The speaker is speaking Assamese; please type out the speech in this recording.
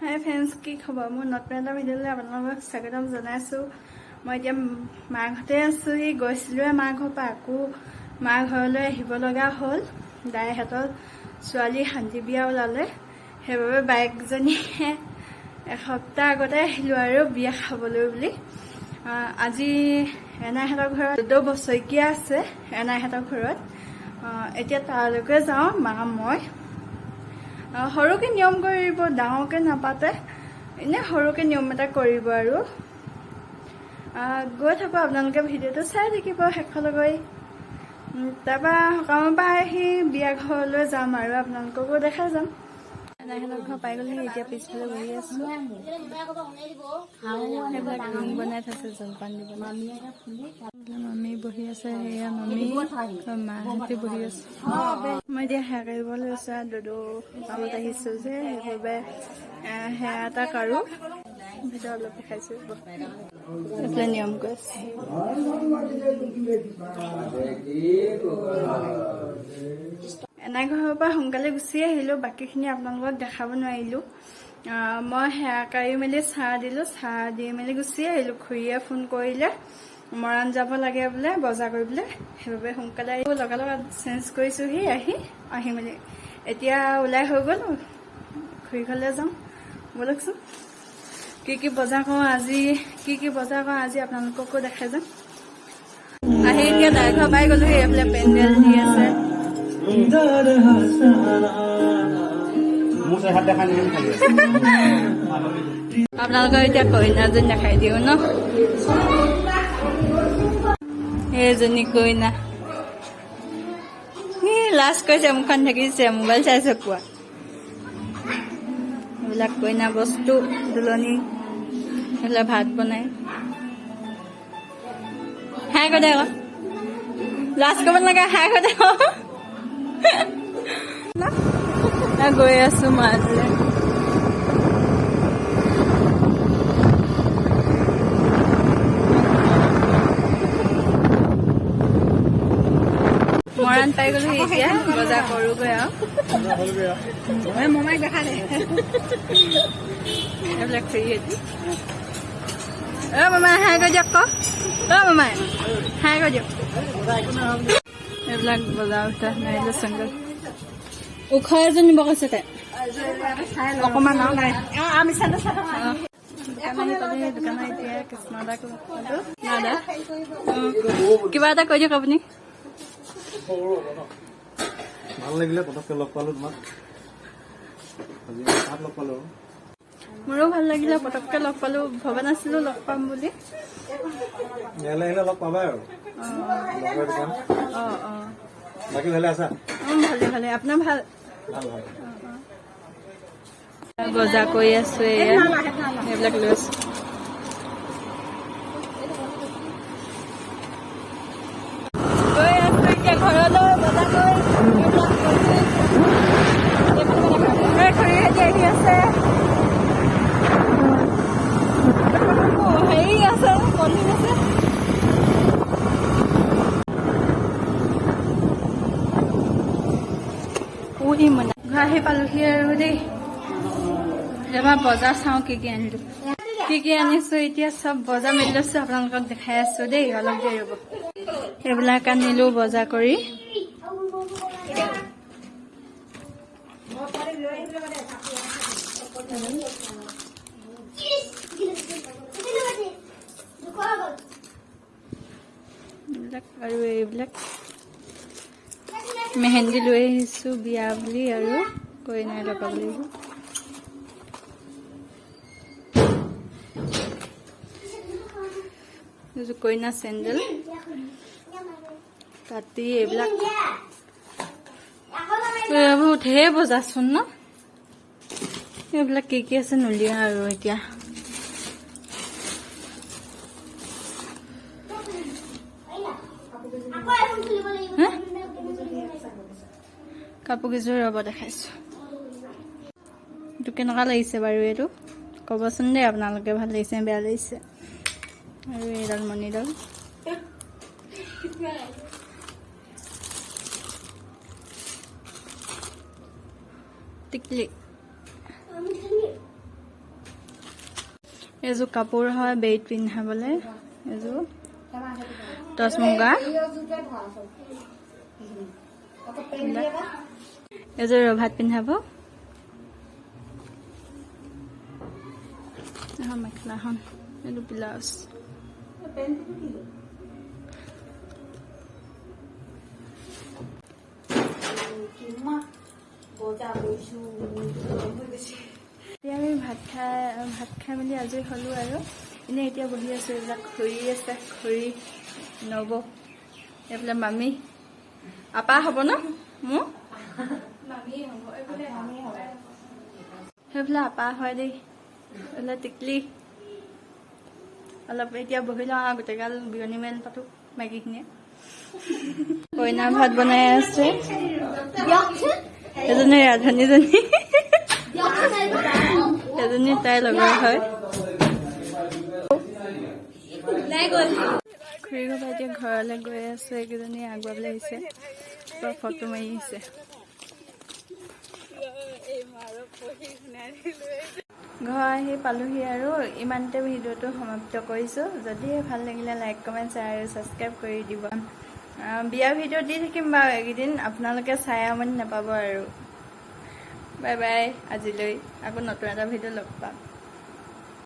হাই ফ্ৰেণ্ডছ, কি খবৰ? মোৰ নতুন এটা ভিডিঅ'লৈ আপোনালোকক স্বাগতম জনাইছোঁ। মই এতিয়া মাৰ ঘৰতে আছোঁ। গৈছিলোঁৱে মাৰ ঘৰৰ পৰা, আকৌ মাৰ ঘৰলৈ আহিব লগা হ'ল। দাইহঁতৰ ছোৱালী শান্তি বিয়া ওলালে, সেইবাবে বাইকজনীয়ে এসপ্তাহ আগতে আহিলোঁ আৰু বিয়া খাবলৈ বুলি। আজি এনাইহঁতৰ ঘৰত 14 বছৰীয়া আছে এনাইহঁতৰ ঘৰত। এতিয়া তালৈকে যাওঁ, মা মই। সৰুকে নিয়ম কৰিব, ডাঙৰকে নাপাতে, এনে সৰুকে নিয়ম এটা কৰিব আৰু গৈ থাকো। আপোনালোকে ভিডিঅ'টো চাই থাকিব শেষলৈকে। তাৰপৰা সকামৰ পৰা আহি বিয়া ঘৰলৈ যাম আৰু আপোনালোককো দেখাই যাম। এনাইহঁতৰ ঘৰ পাই গ'লেহি, এতিয়া পিছফালে বহি আছো। সেইবিলাক ৰিং বনাই থৈছে জলপান দিবলৈ। মামী বহি আছে, সেয়া মামী মাহঁতে বহি আছে। মই এতিয়া সেয়া কৰিব লৈছো। দুদু কামত আহিছো যে, সেইবাবে সেয়া এটা কাৰো ভিতৰত অলপ দেখাইছো। এইফালে নিয়ম কৰিছে। এনাই ঘৰৰ পৰা সোনকালে গুচি আহিলো, বাকীখিনি আপোনালোকক দেখাব নোৱাৰিলো। মই সেয়া কাঢ়ি মেলি চাহ দিলো, চাহ দি মেলি গুচি আহিলো। খুৰীয়ে ফোন কৰিলে মৰাণ যাব লাগে বোলে বজাৰ কৰিবলৈ, সেইবাবে সোনকালে আহিব। লগালগ চেঞ্জ কৰিছোহি, আহি মেলি এতিয়া ওলাই হৈ গ'ল। খুৰী ঘৰলৈ যাওঁ ব'লকচোন। কি বজাৰ কৰোঁ আজি আপোনালোককো দেখাই যাম। আহি এতিয়া দাই ঘৰ পাই গ'লোহি। এইফালে পেণ্ডেল দি আছে। আপোনালোকক এতিয়া কইনাজনী দেখাই দিওঁ ন। এইজনী কইনা লাষ্ট কৈছে, মুখখন থাকিছে, মোবাইল চাইছে কোৱা। এইবিলাক কইনা বস্তু, দুলনি, এইবিলাক ভাত বনাই। হাই কৈ দে আকৌ, লাষ্ট কৰিব নালাগে, হাই কৈ দে। গৈ আছো মালে। মৰাণ পাই গ'লো, এতিয়া বজাৰ কৰোগৈ আৰু মমাইক দেখা দে। এইবিলাক ফ্ৰী এটি। মামাই হাই কৈ দিয়ক, মামাই হাই কৈ দিয়ক। এইবিলাক বজাৰ উঠা নাইলে চেংগল ওখ এজন নিব কৈছে তাই অকমান আৰু নাই। দোকানত এতিয়া কৃষ্ণদা কিবা এটা কৈ দিয়ক আপুনি। ভাল লাগিলে পটককে লগ পালো তোমাক। মোৰো ভাল লাগিলে পটককে লগ পালো, ভবা নাছিলো লগ পাম বুলি। ইয়ালৈ আহিলে লগ পাবা আৰু। বাকী ভালে আছা? ভালে। আপোনাৰ ভাল? ভাল। বজাৰ কৰি আছো, এইবিলাক লৈ আছো। গৈ আছো এতিয়া ঘৰলৈ বজাৰ কৰি। খুৰীহঁতি আহি আছে। হেৰি আছে, কণী আছে। ঘৰ আহি পালোহি আৰু দেই। এবাৰ বজাৰ চাওঁ কি আনিলো। কি আনিছো এতিয়া চব বজাৰ মেলি লৈছো, আপোনালোকক দেখাই আছো দেই। অলপ দেৰি ৰ'ব। সেইবিলাক আনিলো বজাৰ কৰি। আৰু এইবিলাক মেহেন্দি লৈ আহিছো বিয়া বুলি, আৰু কইনাই লগাব লাগিব। কইনা চেণ্ডেল, কাটি, এইবিলাক ঢেৰ বজাৰচোন ন। এইবিলাক কি আছে নলিয়া আৰু এতিয়া। কাপোৰ কেইযোৰ ৰ'ব দেখাইছো। এইটো কেনেকুৱা লাগিছে বাৰু? এইটো ক'বচোন দেই আপোনালোকে, ভাল লাগিছে বেয়া লাগিছে। আৰু এইডাল মণিডাল টিকলি এইযোৰ কাপোৰ হয় বেইত পিন্ধাবলৈ, এইযোৰ টচ মুগা, এইযোৰ ৰভাত পিন্ধাব, মেখেলাখন, এইটো ব্লাউজ। এতিয়া আমি ভাত খাই মেলি আজৰি হ'লো আৰু এনেই এতিয়া বহি আছো। এইবিলাক খুৰী আছে, খুৰী নব, এইফালে মামী, আপা হ'ব ন মোৰ, সেইফালে আপা হয় দেই, এইফালে টিকলি। অলপ এতিয়া বহি লওঁ আৰু গোটেইগাল বিয়নী মেল পাতো মাইকীখিনিয়ে। কইনা ভাত বনাই আছে, এজনী ৰান্ধনীজনী, এজনী তাইৰ লগৰ হয়। খুৰী ঘৰ পৰা এতিয়া ঘৰলৈ গৈ আছে, এইকেইজনী আগুৱাবলৈ আহিছে, ফটো মাৰি আহিছে। ঘৰ আহি পালোহি আৰু ইমানতে ভিডিঅ'টো সমাপ্ত কৰিছোঁ। যদি ভাল লাগিলে লাইক, কমেণ্ট, শ্বেয়াৰ আৰু ছাবস্ক্ৰাইব কৰি দিব। বিয়া ভিডিঅ' দি থাকিম বাৰু এইকেইদিন, আপোনালোকে চাই আমনি নাপাব আৰু। বাই বাই আজিলৈ, আকৌ নতুন এটা ভিডিঅ' লগ পাম।